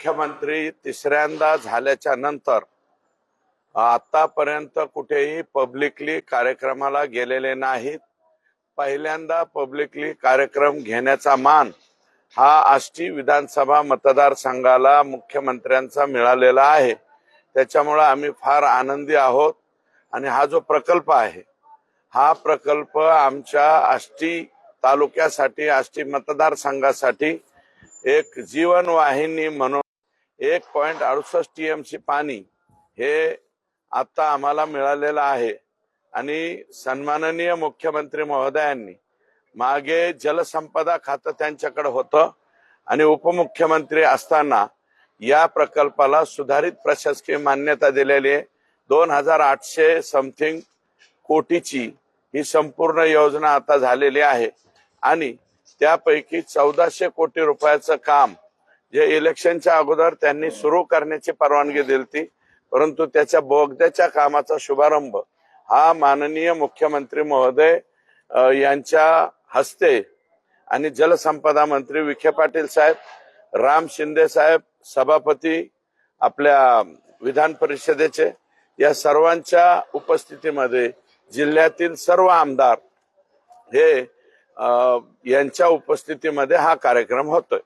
मुख्यमंत्री तिसऱ्यांदा झाल्याच्या नंतर आतापर्यंत कुठेही पब्लिकली कार्यक्रमाला गेलेले नाहीत। पहिल्यांदा पब्लिकली कार्यक्रम घेण्याचा मान हा आष्टी विधानसभा मतदारसंघाला मुख्यमंत्र्यांचा मिळालेला आहे। त्याच्यामुळे आम्ही फार आनंदी आहोत आणि हा जो प्रकल्प आहे हा प्रकल्प आमच्या आष्टी तालुक्यासाठी आष्टी मतदारसंघासाठी एक जीवन वाहिनी म्हणून 1.68 TMC पाणी हे आता आम्हाला मिळालेलं आहे। आणि सन्माननीय मुख्यमंत्री महोदयांनी मागे जलसंपदा खातं त्यांच्याकडे होतं आणि उपमुख्यमंत्री असताना या प्रकल्पाला सुधारित प्रशासकीय मान्यता दिलेली आहे। 2800 समथिंग कोटीची ही संपूर्ण योजना आता झालेली आहे आणि त्यापैकी 1400 कोटी रुपयाचं काम जे इलेक्शनच्या अगोदर त्यांनी सुरू करण्याची परवानगी दिली, परंतु त्याच्या बोगद्याच्या कामाचा शुभारंभ हा माननीय मुख्यमंत्री महोदय यांच्या हस्ते आणि जलसंपदा मंत्री विखे पाटील साहेब, राम शिंदे साहेब सभापती आपल्या विधान परिषदेचे या सर्वांच्या उपस्थितीमध्ये जिल्ह्यातील सर्व आमदार हे यांच्या उपस्थितीमध्ये हा कार्यक्रम होतोय।